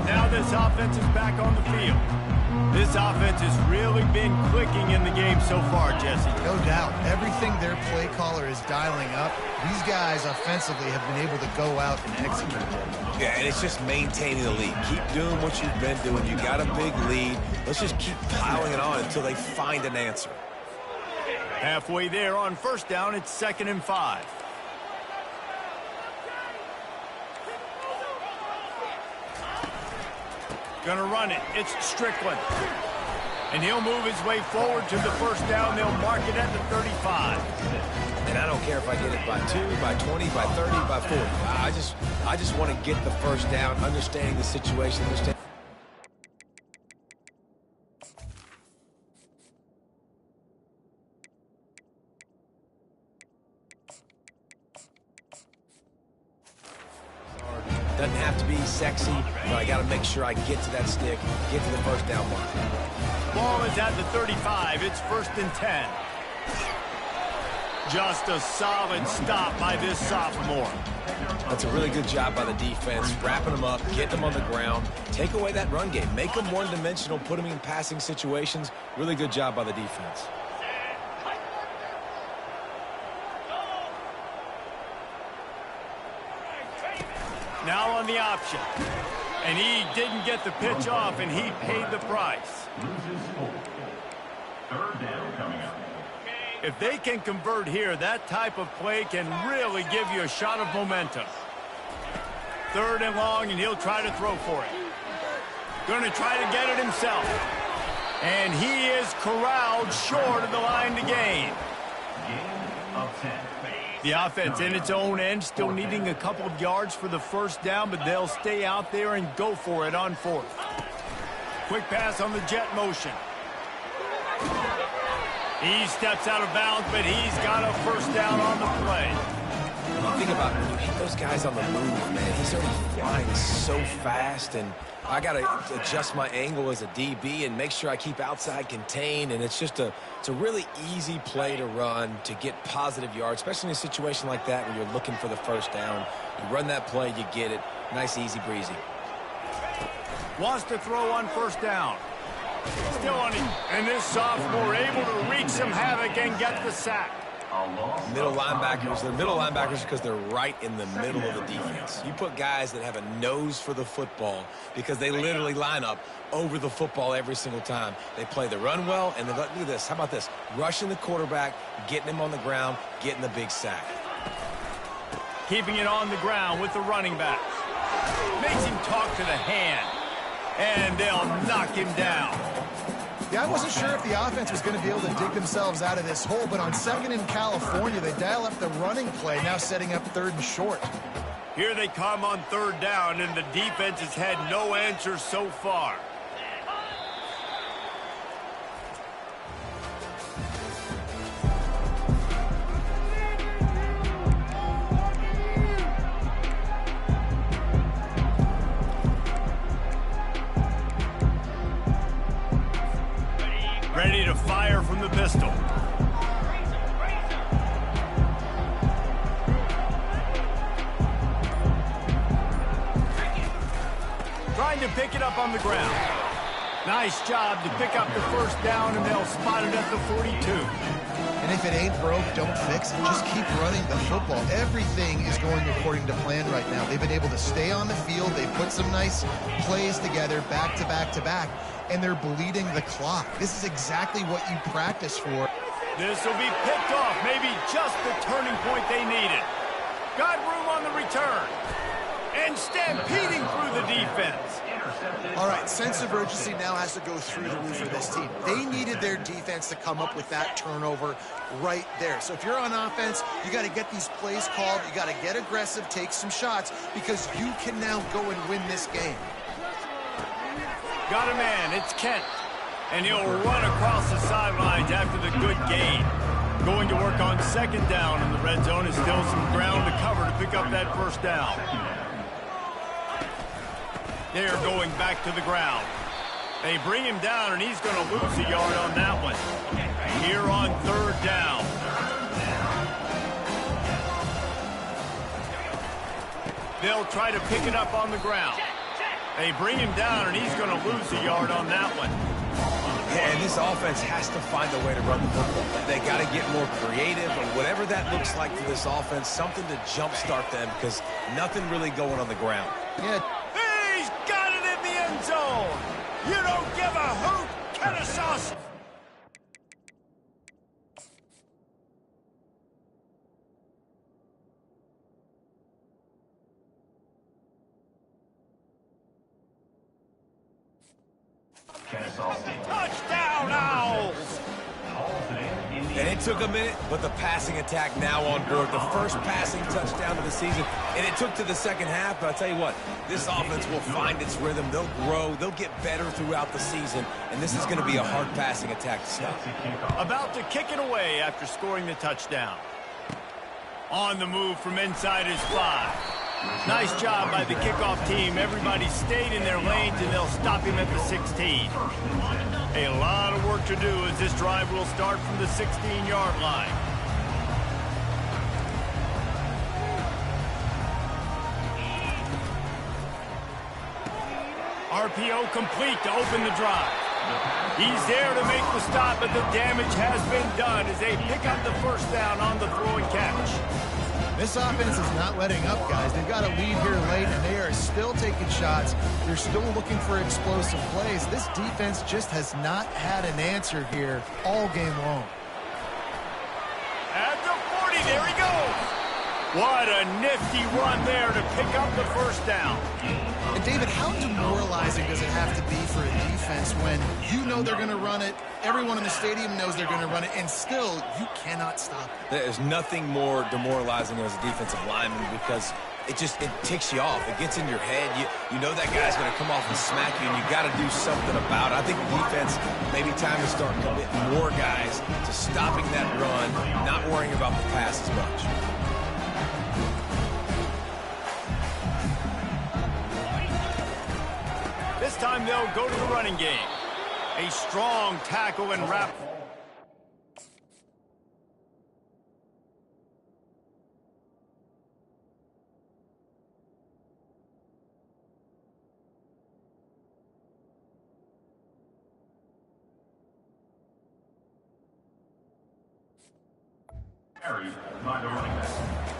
Now this offense is back on the field. This offense has really been clicking in the game so far, Jesse. No doubt. Everything their play caller is dialing up, these guys offensively have been able to go out and execute. Yeah, and it's just maintaining the lead. Keep doing what you've been doing. You got a big lead. Let's just keep piling it on until they find an answer. Halfway there on 1st down, it's 2nd and 5. Gonna run it. It's Strickland. And he'll move his way forward to the 1st down. They'll mark it at the 35. And I don't care if I get it by 2, by 20, by 30, by 40. I just want to get the 1st down, understanding the situation, understand. Doesn't have to be sexy, but I got to make sure I get to that stick, get to the 1st down mark. Ball is at the 35. It's 1st and 10. Just a solid stop by this sophomore. That's a really good job by the defense, wrapping them up, getting them on the ground, take away that run game, make them one-dimensional, put them in passing situations. Really good job by the defense. Now on the option. And he didn't get the pitch off, and he paid the price. Loses 4. 3rd down coming up. If they can convert here, that type of play can really give you a shot of momentum. 3rd and long, and he'll try to throw for it. Going to try to get it himself. And he is corralled short of the line to gain. Gain of 10. The offense in its own end, still needing a couple of yards for the 1st down, but they'll stay out there and go for it on 4th. Quick pass on the jet motion. He steps out of bounds, but he's got a 1st down on the play. You think about when you hit those guys on the move, man, he's already flying so fast, and I got to adjust my angle as a DB and make sure I keep outside contained, and it's a really easy play to run to get positive yards, especially in a situation like that when you're looking for the 1st down. You run that play, you get it. Nice, easy, breezy. Wants to throw on 1st down. Still on him, and this sophomore able to wreak some havoc and get the sack. Middle linebackers, they're middle linebackers because they're right in the middle of the defense. You put guys that have a nose for the football because they literally line up over the football every single time. They play the run well, and look at this. How about this? Rushing the quarterback, getting him on the ground, getting the big sack. Keeping it on the ground with the running back. Makes him talk to the hand. And they'll knock him down. Yeah, I wasn't sure if the offense was going to be able to dig themselves out of this hole, but on 2nd in California, they dial up the running play, now setting up 3rd and short. Here they come on 3rd down, and the defense has had no answers so far. Ready to fire from the pistol. to pick it up on the ground. Nice job to pick up the first down, and they'll spot it at the 42. And if it ain't broke, don't fix it. Just keep running the football. Everything is going according to plan right now. They've been able to stay on the field. They've put some nice plays together, back to back to back, and they're bleeding the clock. This is exactly what you practice for. This will be picked off, maybe just the turning point they needed. Got room on the return. And stampeding through the defense. All right, sense of urgency now has to go through the roof for this team. They needed their defense to come up with that turnover right there. So if you're on offense, you got to get these plays called. You got to get aggressive, take some shots, because you can now go and win this game. Got a man, it's Kent. And he'll run across the sidelines after the good gain. Going to work on second down, and the red zone is still some ground to cover to pick up that first down. They're going back to the ground. They bring him down, and he's going to lose a yard on that one. Here on third down. They'll try to pick it up on the ground. They bring him down, and he's going to lose a yard on that one. Yeah, and this offense has to find a way to run the football. They got to get more creative, or whatever that looks like for this offense, something to jumpstart them, because nothing really going on the ground. Yeah. He's got it in the end zone. You don't give a hoot, Kennesaw. Touchdown, Owls! And it took a minute, but the passing attack now on board. The first passing touchdown of the season, and it took to the second half, but I'll tell you what, this offense will find its rhythm. They'll grow. They'll get better throughout the season, and this is going to be a hard passing attack to stop. About to kick it away after scoring the touchdown. On the move from inside his 5. Nice job by the kickoff team. Everybody stayed in their lanes, and they'll stop him at the 16. A lot of work to do as this drive will start from the 16-yard line. RPO complete to open the drive. He's there to make the stop, but the damage has been done as they pick up the first down on the throw and catch. This offense is not letting up, guys. They've got a lead here late, and they are still taking shots. They're still looking for explosive plays. This defense just has not had an answer here all game long. At the 40, there he goes. What a nifty run there to pick up the first down. And, David, how demoralizing does it have to be for a defense when you know they're going to run it, everyone in the stadium knows they're going to run it, and still you cannot stop it? There's nothing more demoralizing as a defensive lineman, because it ticks you off. It gets in your head. You know that guy's going to come off and smack you, and you got to do something about it. I think the defense, maybe time to start committing more guys to stopping that run, not worrying about the pass as much. This time they'll go to the running game. A strong tackle and wrap.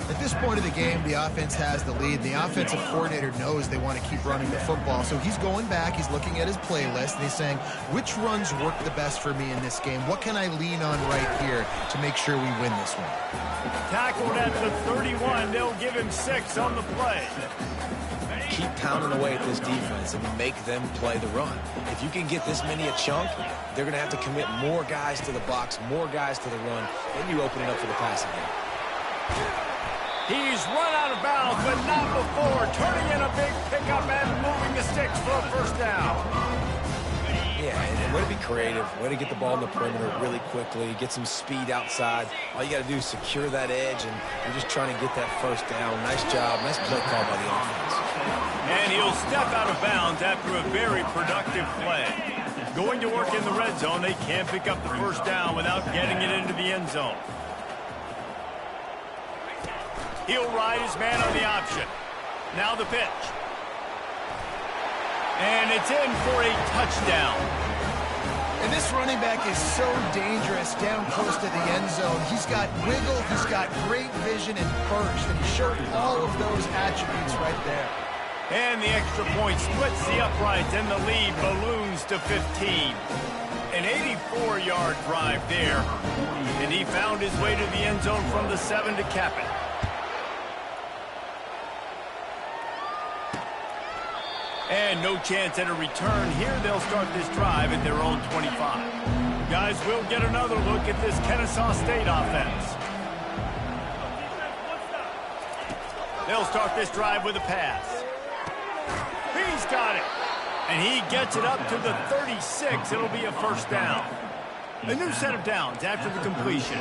At this point of the game, the offense has the lead. The offensive coordinator knows they want to keep running the football. So he's going back, he's looking at his playlist, and he's saying, which runs work the best for me in this game? What can I lean on right here to make sure we win this one? Tackled at the 31. They'll give him 6 on the play. Keep pounding away at this defense and make them play the run. If you can get this many a chunk, they're going to have to commit more guys to the box, more guys to the run, then you open it up for the passing game. He's run out of bounds, but not before. Turning in a big pickup and moving the sticks for a first down. Yeah, and way to be creative, way to get the ball in the perimeter really quickly, get some speed outside. All you got to do is secure that edge, and you're just trying to get that first down. Nice job, nice play call by the offense. And he'll step out of bounds after a very productive play. Going to work in the red zone, they can't pick up the first down without getting it into the end zone. He'll ride his man on the option. Now the pitch. And it's in for a touchdown. And this running back is so dangerous down close to the end zone. He's got wiggle, he's got great vision and burst, and he showed all of those attributes right there. And the extra point splits the uprights, and the lead balloons to 15. An 84-yard drive there, and he found his way to the end zone from the 7 to cap it. And no chance at a return here. They'll start this drive at their own 25. Guys, we'll get another look at this Kennesaw State offense. They'll start this drive with a pass. He's got it. And he gets it up to the 36. It'll be a first down. A new set of downs after the completion.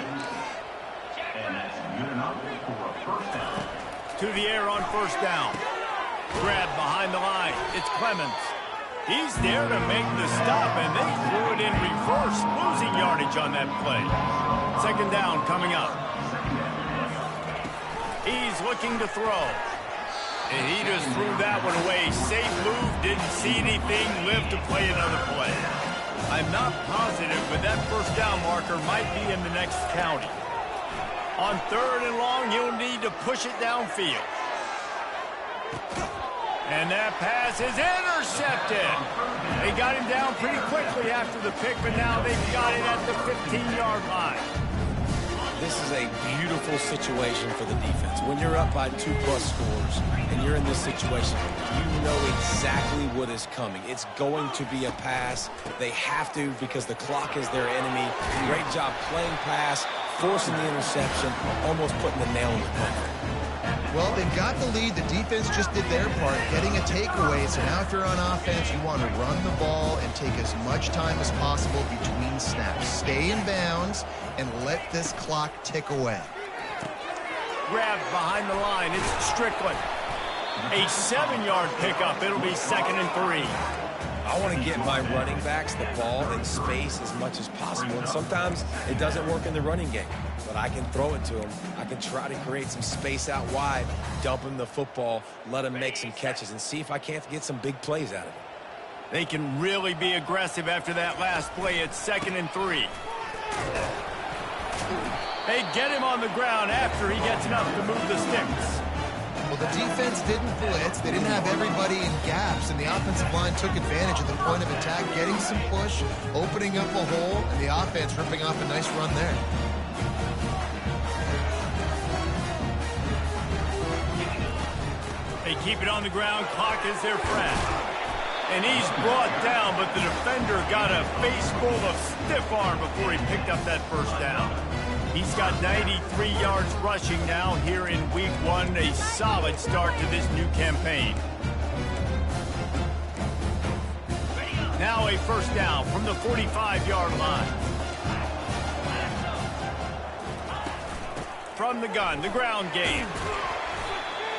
And that's good enough for a first down. To the air on first down. Grab behind the line. It's Clemens. He's there to make the stop, and they threw it in reverse, losing yardage on that play. Second down coming up. He's looking to throw. And he just threw that one away. Safe move, didn't see anything, lived to play another play. I'm not positive, but that first down marker might be in the next county. On third and long, he'll need to push it downfield. And that pass is intercepted. They got him down pretty quickly after the pick, but now they've got it at the 15-yard line. This is a beautiful situation for the defense. When you're up by 2+ scores and you're in this situation, you know exactly what is coming. It's going to be a pass. They have to because the clock is their enemy. Great job playing pass, forcing the interception, almost putting the nail in the coffin. Well, they've got the lead. The defense just did their part, getting a takeaway. So now if you're on offense, you want to run the ball and take as much time as possible between snaps. Stay in bounds and let this clock tick away. Grabbed behind the line. It's Strickland. A 7-yard pickup. It'll be 2nd and 3. I want to get my running backs the ball in space as much as possible. And sometimes it doesn't work in the running game. But I can throw it to him. I can try to create some space out wide, dump him the football, let him make some catches, and see if I can't get some big plays out of it. They can really be aggressive after that last play. It's 2nd and 3. They get him on the ground after he gets enough to move the sticks. Well, the defense didn't blitz. They didn't have everybody in gaps, and the offensive line took advantage of the point of attack, getting some push, opening up a hole, and the offense ripping off a nice run there. They keep it on the ground. Clock is their friend. And he's brought down, but the defender got a face full of stiff arm before he picked up that first down. He's got 93 yards rushing now here in week 1. A solid start to this new campaign. Now a first down from the 45-yard line. From the gun, the ground game.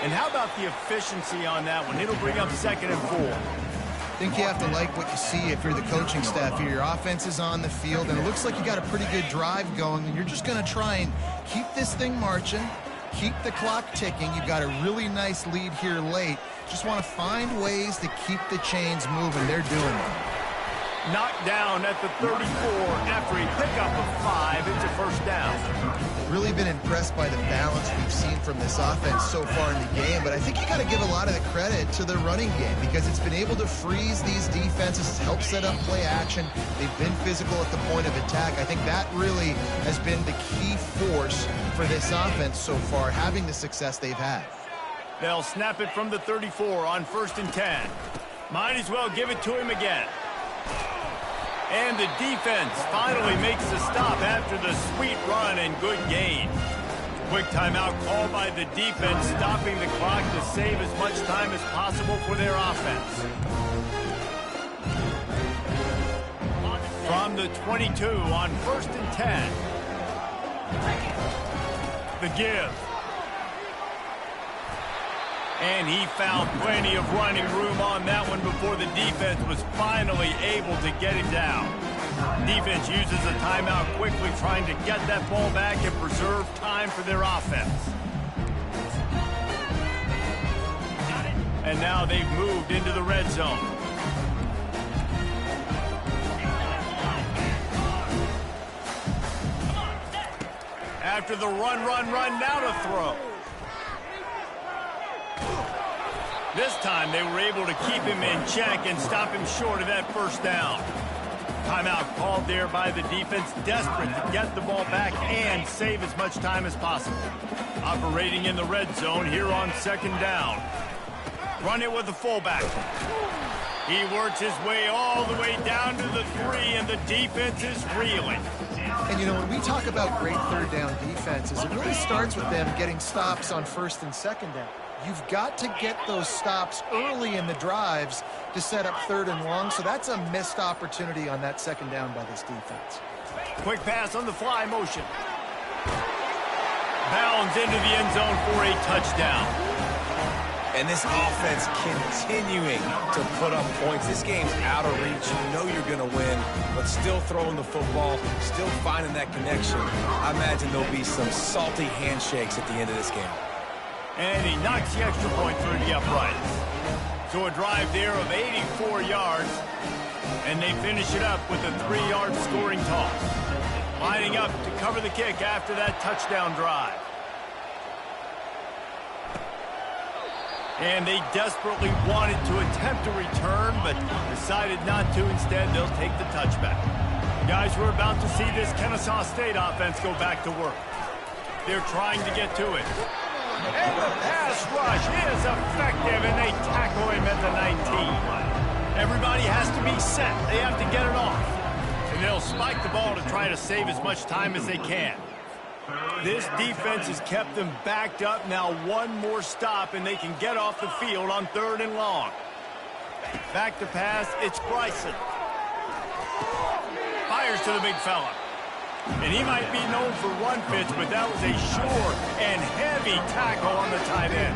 And how about the efficiency on that one? It'll bring up 2nd and 4. I think you have to like what you see if you're the coaching staff here. Your offense is on the field, and it looks like you got a pretty good drive going, and you're just going to try and keep this thing marching, keep the clock ticking. You've got a really nice lead here late. Just want to find ways to keep the chains moving. They're doing it. Knocked down at the 34 after a pickup of 5. It's a first down. Really been impressed by the balance we've seen from this offense so far in the game, but I think you got to give a lot of the credit to the running game because it's been able to freeze these defenses, help set up play action. They've been physical at the point of attack. I think that really has been the key force for this offense so far, having the success they've had. They'll snap it from the 34 on 1st and 10. Might as well give it to him again. And the defense finally makes the stop after the sweet run and good gain. Quick timeout called by the defense, stopping the clock to save as much time as possible for their offense. From the 22 on 1st and 10. The give. And he found plenty of running room on that one before the defense was finally able to get him down. Defense uses a timeout quickly, trying to get that ball back and preserve time for their offense. And now they've moved into the red zone. After the run, now to throw. This time they were able to keep him in check and stop him short of that first down. Timeout called there by the defense, desperate to get the ball back and save as much time as possible. Operating in the red zone here on second down. Run it with the fullback. He works his way all the way down to the 3, and the defense is reeling. And, you know, when we talk about great third down defenses, it really starts with them getting stops on first and second down. You've got to get those stops early in the drives to set up third and long, so that's a missed opportunity on that second down by this defense. Quick pass on the fly motion. Bounds into the end zone for a touchdown. And this offense continuing to put up points. This game's out of reach. You know you're going to win, but still throwing the football, still finding that connection. I imagine there'll be some salty handshakes at the end of this game. And he knocks the extra point through the uprights. So a drive there of 84 yards, and they finish it up with a 3-yard scoring toss. Lining up to cover the kick after that touchdown drive. And they desperately wanted to attempt a return, but decided not to. Instead, they'll take the touchback. Guys, we're about to see this Kennesaw State offense go back to work. They're trying to get to it. And the pass rush is effective, and they tackle him at the 19. Everybody has to be set. They have to get it off. And they'll spike the ball to try to save as much time as they can. This defense has kept them backed up. Now one more stop, and they can get off the field on third and long. Back to pass, it's Bryson. Fires to the big fella. And he might be known for run fits, but that was a sure and heavy tackle on the tight end.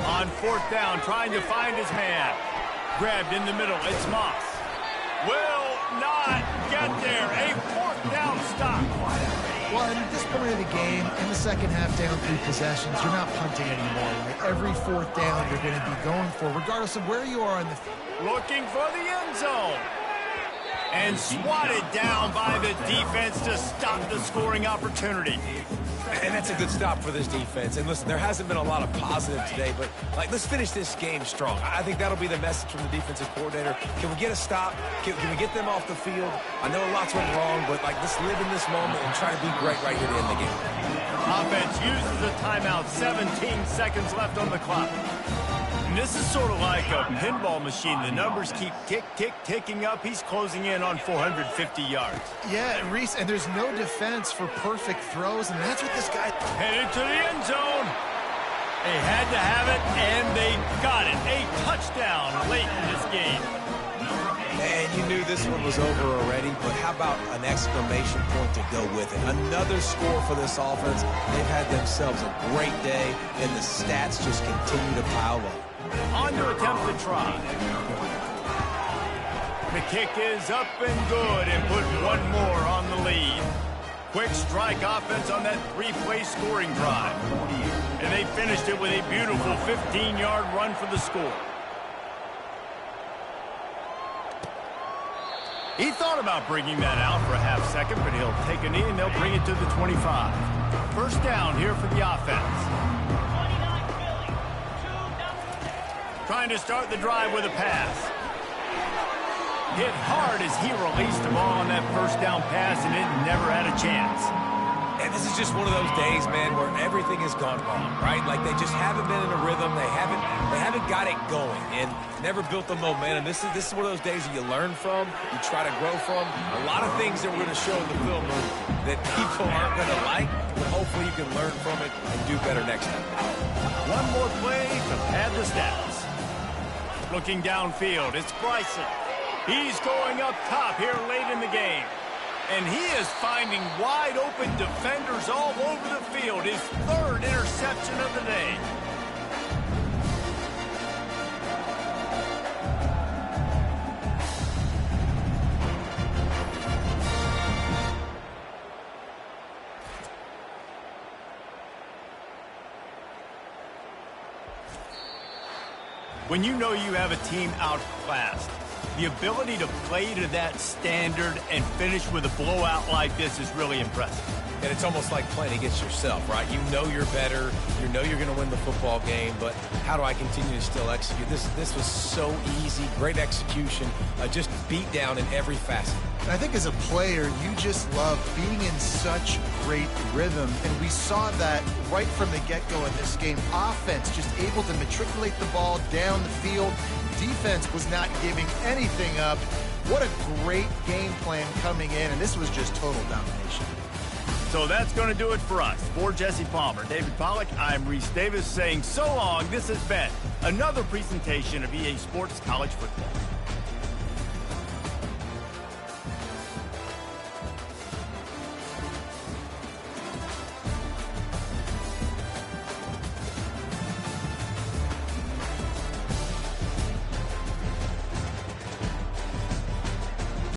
On fourth down, trying to find his man. Grabbed in the middle, it's Moss. Will not get there. A fourth down stop. Well, at this point of the game, in the second half down 3 possessions, you're not punting anymore, right? Every fourth down you're going to be going for, regardless of where you are in the field. Looking for the end zone. And swatted down by the defense to stop the scoring opportunity. And that's a good stop for this defense. And listen, there hasn't been a lot of positive today, but let's finish this game strong. I think that'll be the message from the defensive coordinator. Can we get a stop? Can we get them off the field? I know lots went wrong, but let's live in this moment and try to be great right here to end the game. Offense uses a timeout. 17 seconds left on the clock. And this is sort of like a pinball machine. The numbers keep ticking up. He's closing in on 450 yards. Yeah, Reese, and there's no defense for perfect throws, and that's what this guy... Headed to the end zone. They had to have it, and they got it. A touchdown late in this game. And you knew this one was over already, but how about an exclamation point to go with it? Another score for this offense. They've had themselves a great day, and the stats just continue to pile up. On to attempt the try. The kick is up and good, and put one more on the lead. Quick strike offense on that 3-play scoring drive. And they finished it with a beautiful 15-yard run for the score. He thought about bringing that out for a half second, but he'll take a knee and they'll bring it to the 25. First down here for the offense. Trying to start the drive with a pass. Hit hard as he released the ball on that first down pass, and it never had a chance. And this is just one of those days, man, where everything has gone wrong, right? Like they just haven't been in a rhythm. They haven't got it going and never built the momentum. This is one of those days that you learn from, you try to grow from. A lot of things that we're going to show in the film room that people aren't going to like, but hopefully you can learn from it and do better next time. One more play to pad the stats. Looking downfield, it's Bryson. He's going up top here late in the game. And he is finding wide-open defenders all over the field. His third interception of the day. When you know you have a team outclassed, The ability to play to that standard and finish with a blowout like this is really impressive. And it's almost like playing against yourself, right? You know you're better. You know you're going to win the football game, but how do I continue to still execute? This was so easy, great execution, just beat down in every facet. And I think as a player, you just love being in such great rhythm, and we saw that right from the get-go in this game. Offense just able to matriculate the ball down the field. Defense was not giving anything up. What a great game plan coming in, and this was just total domination. So that's going to do it for us. For Jesse Palmer, David Pollack, I'm Reese Davis saying so long. This has been another presentation of EA Sports College Football.